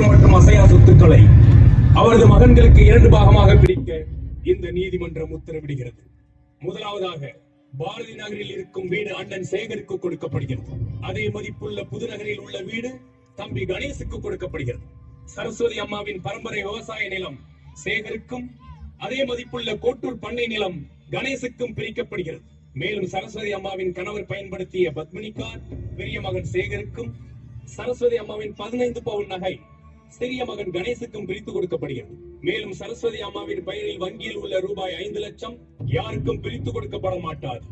மற்றும் அசையா சொத்துக்களை அவரது மகன்களுக்கு 2 பாகமாக பிரிக்க இந்த நீதிமன்றம் உத்தரவிடுகிறது. முதலாவதாக பாரதி நகரில் இருக்கும் வீடு அண்ணன் சேகருக்கு கொடுக்கப்படுகிறது. அதே மதிப்புள்ள புதுநகரில் உள்ள வீடு தம்பி கணேசுக்கு கொடுக்கப்படுகிறது. சரஸ்வதி அம்மாவின் பரம்பரை விவசாய நிலம் சேகருக்கும், அதே மதிப்புள்ள கோட்டூர் பண்ணை நிலம் கணேசுக்கும் பிரிக்கப்படுகிறது. மேலும் சரஸ்வதி அம்மாவின் கணவர் பயன்படுத்திய பத்மினி கார் பெரிய மகன் சேகருக்கும், சரஸ்வதி அம்மாவின் 15 பவுன் நகை சிறிய மகன் கணேசுக்கும் பிரித்து கொடுக்கப்படுகிறது. மேலும் சரஸ்வதி அம்மாவின் பெயரில் வங்கியில் உள்ள ரூபாய் 5 லட்சம் யாருக்கும் பிரித்து கொடுக்கப்பட மாட்டாது.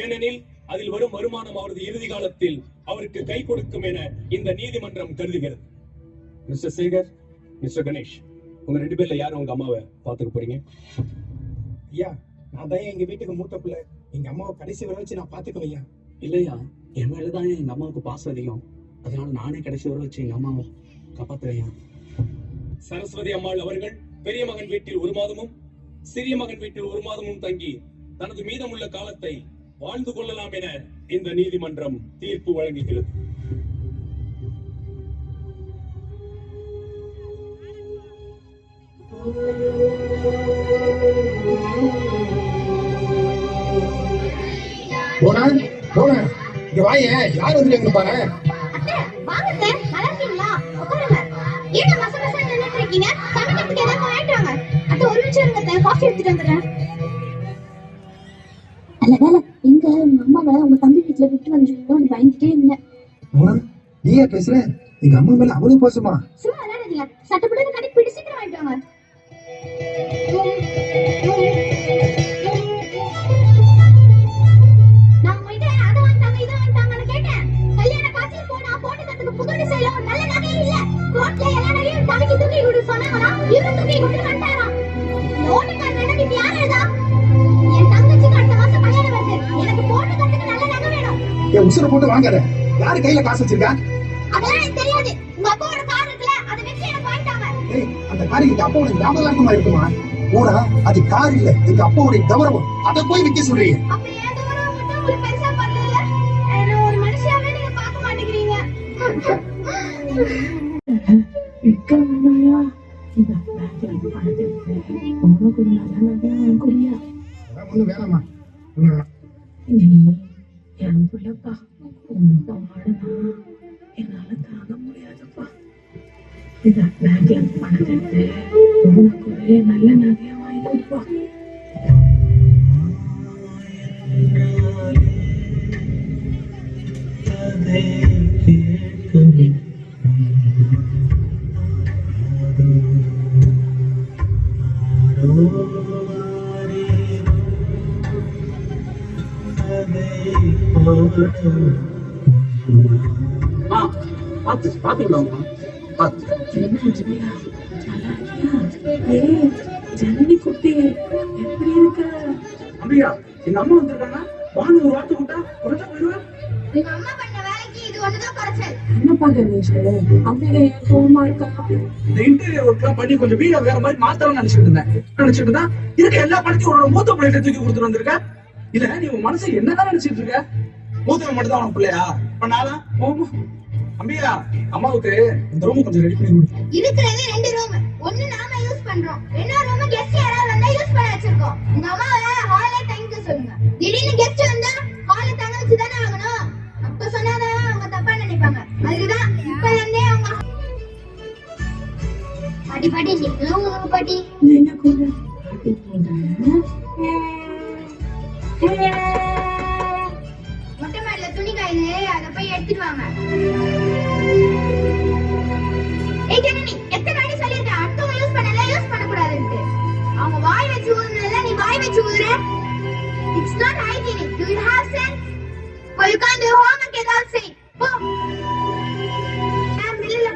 ஏனெனில் அதில் வரும் வருமானம் அவரது இறுதி காலத்தில் அவருக்கு கை கொடுக்கும் என இந்த நீதிமன்றம் கருதுகிறது. மிஸ்டர் சேகர், மிஸ்டர் கணேஷ், உங்க 2 பேர்ல யாரும் உங்க அம்மாவை பாத்துக்க போறீங்க? ஐயா, நான் தான் எங்க வீட்டுக்கு மூத்த பிள்ளை. எங்க அம்மாவை கடைசி வரை வச்சு நான் பாத்துக்குவையா. இல்லையா, என் மேலதான் எங்க அம்மாவுக்கு பாசம் அதிகம். அதனால நானே கடைசி வரை வச்சு எங்க அம்மாவை காப்பாத்துவேன். சரஸ்வதி அம்மாள் அவர்கள் பெரிய மகன் வீட்டில் 1 மாதமும் சிறிய மகன் வீட்டில் 1 மாதமும் தங்கி தனது மீதமுள்ள காலத்தை வாழ்ந்து கொள்ளலாம் என இந்த நீதிமன்றம் தீர்ப்பு வழங்குகிறது. இங்க வாயே, யார் வந்துருங்க பாரு. நீயா பேசுற? எங்க அம்மா மேல அவ்வளவு பாசமா? உசுர போட்டு வாங்காத. யாரு கையில காசு வச்சிருக்கா? அந்த கார் எங்க அப்பாவோட ஞாபகம் இருக்குமா? போடா, அது கார் இல்ல, எங்க அப்பாவுடைய கௌரவம். அதை போய் விக்க சொல்றீங்க. வேணாமா? என் புள்ளப்பா, உன்னோட வாழனா என்னால தாங்க முடியாதுப்பா. இத பேங்க்ல பணத்தை எடுத்து உனக்கு ஒரே நல்ல நகையா வாங்கி கொடுப்பா. ஜனனி குட்டி எப்படி இருக்க? அம்பியா, எங்க அம்மா வந்திருக்காங்க. வாங்க, ஒரு வார்த்தை விட்டா உடனே போயிடுவேன். என்னப்பா கணேஷ், அம்பிகை கோவமா இருக்கா? இந்த இன்டீரியர் ஒர்க் எல்லாம் பண்ணி கொஞ்சம் வீட வேற மாதிரி மாத்தலாம் நினைச்சிட்டு இருந்தா இருக்க எல்லா படத்தையும் ஒரு மூத்த பிள்ளைகிட்ட தூக்கி கொடுத்துட்டு வந்திருக்க. இல்ல, நீ உன் மனசு என்னதான் நினைச்சிட்டு இருக்க? மூத்தவன் மட்டும் தான் உனக்கு பிள்ளையா? பண்ணாலும் அம்பியா, அம்மாவுக்கு இந்த ரூம் கொஞ்சம் ரெடி பண்ணி கொடு. இருக்கிறது 2 ரூம். ஒன்னு நாம யூஸ் பண்றோம், இன்னொரு ரூம் கெஸ்ட் யாராவது வந்தா யூஸ் பண்ண வச்சிருக்கோம். உங்க அம்மாவை ஹால்ல தங்க சொல்லுங்க. திடீர்னு கெஸ்ட் வந்தா ஹால்ல தங்க வச்சு தானே ஆகணும். அப்ப சொன்னாதான் அவங்க தப்பா நினைப்பாங்க. அதுதான் இப்ப இருந்தே அவங்க பாட்டி பாட்டி நீங்களும் பாட்டி என்ன கூட பாட்டி போடுறேன். மொட்டை மாடியில துணி காயுது, அதை போய் எடுத்துட்டு வாங்க. எத்தனை வாட்டி சொல்லிருக்க அடுத்தவங்க யூஸ் பண்ணல, யூஸ் பண்ணக்கூடாதுன்னு. அவங்க வாய் வச்சு ஊதுனல நீ வாய் வச்சு ஊதுற. It's not hygienic. Do you have sense? Or you can't do homework without saying. போ. நான் மில்லுல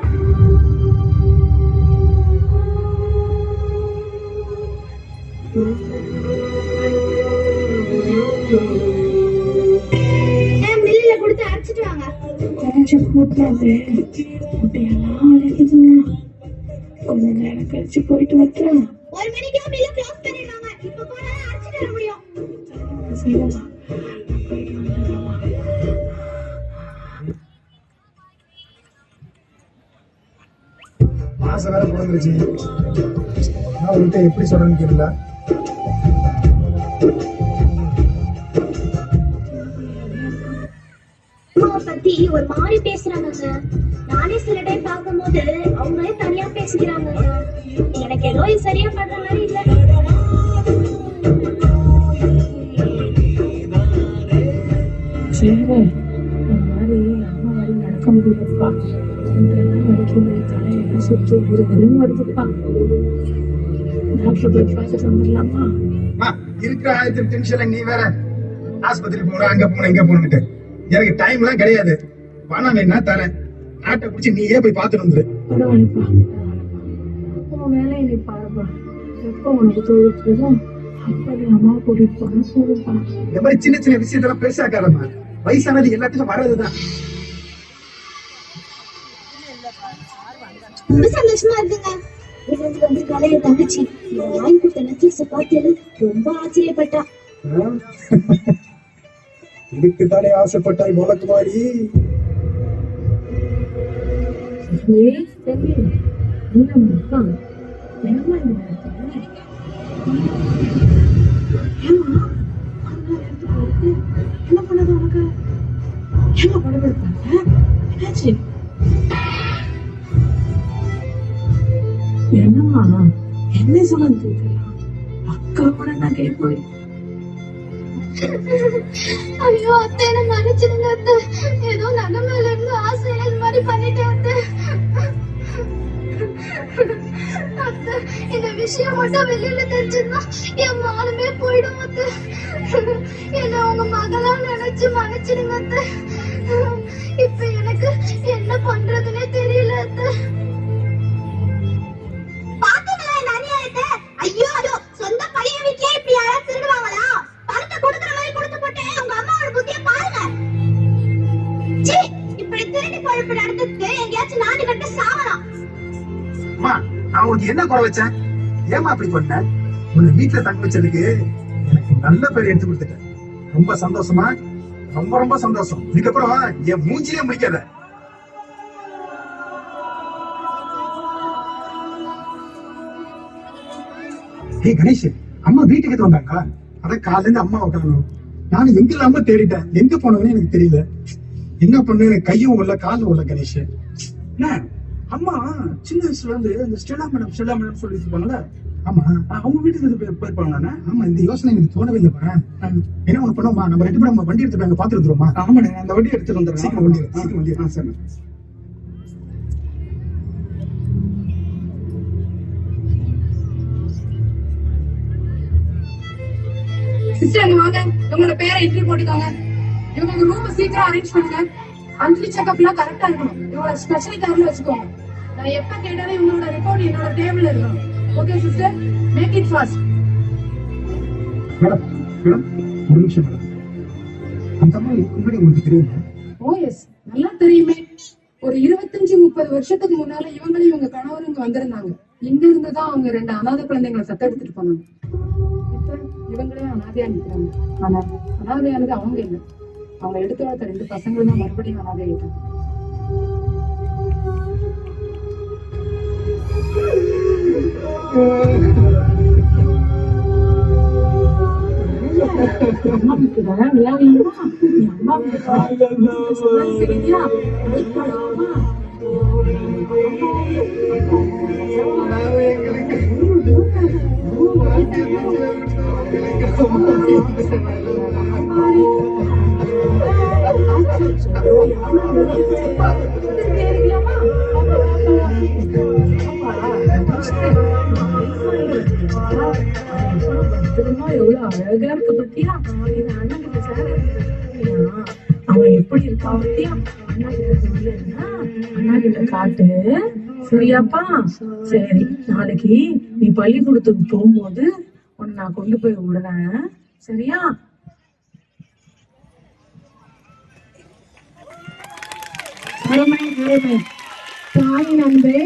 கொடுத்து அரைச்சிட்டு வாங்க. கொஞ்ச நேரம் கழிச்சு போயிட்டு வரேன். 1 மணிக்கு மில்ல க்ளோஸ் பண்ணிடுவாங்க. இப்ப போனா அரைச்சிட்டு வர முடியும். சரிமா? ஆசை வேற பிறந்துருச்சு. நான் உன்கிட்ட எப்படி சொல்றேன்னு தெரியல. அம்மாவை பத்தி ஒரு மாதிரி பேசுறாங்க. நானே சில டைம் பார்க்கும்போது அவங்களே தனியா பேசிக்கிறாங்க. எனக்கு ஏதோ இது சரியா பண்ற மாதிரி இல்ல. சரி, இந்த மாதிரி அம்மா மாதிரி நடக்க முடியலப்பா. இதெல்லாம் வரைக்கும் தலையெல்லாம் சுற்றி விருதுன்னு வருதுப்பா. டாக்டர் போய் பார்த்துட்டு வந்துடலாமா? அம்மா, இருக்கிற 1000 டென்ஷன்ல நீ வேற ஆஸ்பத்திரி போற, அங்க போன இங்க போனுட்டு. எனக்கு டைம் எல்லாம் கிடையாது. பணம் வேணா தரேன், நாட்டை பிடிச்சி நீயே போய் பார்த்துட்டு வந்துரு. பரவாயில்லப்பா, உன் வேலையை நீ பாருப்பா. எப்போ உனக்கு தோணுதோ அப்ப நீ அம்மாவை கூட்டிட்டு போனா சொல்லுப்பா. இந்த மாதிரி சின்ன சின்ன விஷயத்தெல்லாம் பெருசாக்காதம்மா. வயசானது எல்லாத்துக்கும் வர்றதுதான். ரொம்ப சந்தோஷமா இருக்குங்க. இவங்க வந்து கலைய தங்கச்சி வாங்கி கொடுத்த நெக்லஸ் பார்த்து ரொம்ப ஆச்சரியப்பட்டா. இதுக்குத்தானே ஆசைப்பட்டாய் முளக்குமாரி. என்ன பண்ணது உனக்கு? என்ன படம் எடுத்தாங்க? என்னாச்சு? என்னம்மா என்ன சொல்லுன்னு தெரியல. அக்காவோட நகை போய் ஐயோ அத்தை, என்ன மன்னிச்சிடுங்க அத்தை. ஏதோ நகை மேல இருந்து ஆசை இது மாதிரி பண்ணிட்டேன் அத்தை. அத்தை, இந்த விஷயம் மட்டும் வெளியில தெரிஞ்சிருந்தா என் மானமே போயிடும் அத்தை. என்ன உங்க மகளா நினைச்சு மன்னிச்சிடுங்க அத்தை. இப்ப எனக்கு என்ன பண்றதுன்னே தெரியல அத்தை. ஐயோ, அதோ சொந்த பையன் வீட்லயே இப்படி யாராவது திருடுவாங்களா? பணத்தை கொடுக்குற மாதிரி கொடுத்து போட்டு உங்க அம்மாவோட புத்திய பாருங்க. சீ, இப்படி திருடி பொழப்பு நடந்துட்டு எங்கேயாச்சும் நாடு கட்ட சாவலாம். அம்மா, நான் உனக்கு என்ன குறை வச்சேன்? ஏமா அப்படி பண்ண? உன்னை வீட்டுல தங்க வச்சதுக்கு எனக்கு நல்ல பேர் எடுத்து கொடுத்துட்டேன். ரொம்ப சந்தோஷமா? ரொம்ப ரொம்ப சந்தோஷம். இதுக்கப்புறம் என் மூஞ்சிலே முடிக்காத. ஹே கணேஷ், அம்மா வீட்டுக்கு வந்தாங்க. அதான் காலையில இருந்து அம்மா உட்காரணும். நானும் எங்க இல்லாம தேடிட்டேன். எங்க போனவனே எனக்கு தெரியல. என்ன பண்ணு, எனக்கு கையும் உள்ள காலும் உள்ள கணேஷ். என்ன அம்மா சின்ன வயசுல இருந்து இந்த ஸ்டெல்லா மேடம் சொல்லிட்டு இருப்பாங்கல்ல, ஆமா அவங்க வீட்டுக்கு போயிருப்பாங்களாண்ணா? ஆமா, இந்த யோசனை எனக்கு தோணவே இல்லைப்பா. என்ன ஒண்ணு பண்ணுவோமா, நம்ம 2 பேரும் வண்டி எடுத்து அங்க பாத்துட்டு வந்துருவோமா? ஆமாண்ணே, அந்த வண்டி எடுத்துட்டு வந்துடுறேன். சீக்கிரம் வண்டி எடு, சீக்கிரம் வண்டி எடு. சரி. சிஸ்டர் வாங்க, உங்களோட பேரை என்ட்ரி போட்டுக்கோங்க. இவங்க ரூம் சீக்கிரம் அரேஞ்ச் பண்ணுங்க. மந்த்லி செக்அப்லாம் கரெக்டா இருக்கணும். இவங்க ஸ்பெஷலி கேர்ல வச்சுக்கோங்க. நான் எப்ப கேட்டாலும் இவங்களோட ரிப்போர்ட் என்னோட டேபிள்ல இருக்கணும். Okay sister, make it fast. Madam madam, ஒரு நிமிஷம் மேடம். அந்த அம்மா முன்னாடி உங்களுக்கு தெரியுமா? ஓ எஸ், நல்லா தெரியுமே. ஒரு 25-30 வருஷத்துக்கு முன்னால இவங்களும் இவங்க கணவரும் இங்க வந்திருந்தாங்க. இங்க இருந்துதான் அவங்க 2 அனாதை குழந்தைங்களை தத்தெடுத்துட்டு போனாங்க. இப்ப இவங்களே அனாதையா நிக்கிறாங்க. ஆனா அனாதையானது அவங்க இல்லை, அவங்க எடுத்து வளர்த்த 2 பசங்களும் தான் மறுபடியும் அனாதை ஆயிட்டாங்க. அம்மாவுக்கு வேற வியாதியுமா? நீ அம்மாவுக்கு சரியா? எவ்வளவு அழகா இருக்கு பத்தியா? இது அண்ணன் கிட்ட சேர அவன் எப்படி இருக்கா பத்தியா? அண்ணா கிட்ட சொல்லு, அண்ணா கிட்ட காட்டு. சரியாப்பா? சரி, நாளைக்கு நீ பள்ளிக்கூடத்துக்கு போகும்போது உன்னை நான் கொண்டு போய் விடுறேன். சரியா? தாய் நண்பே,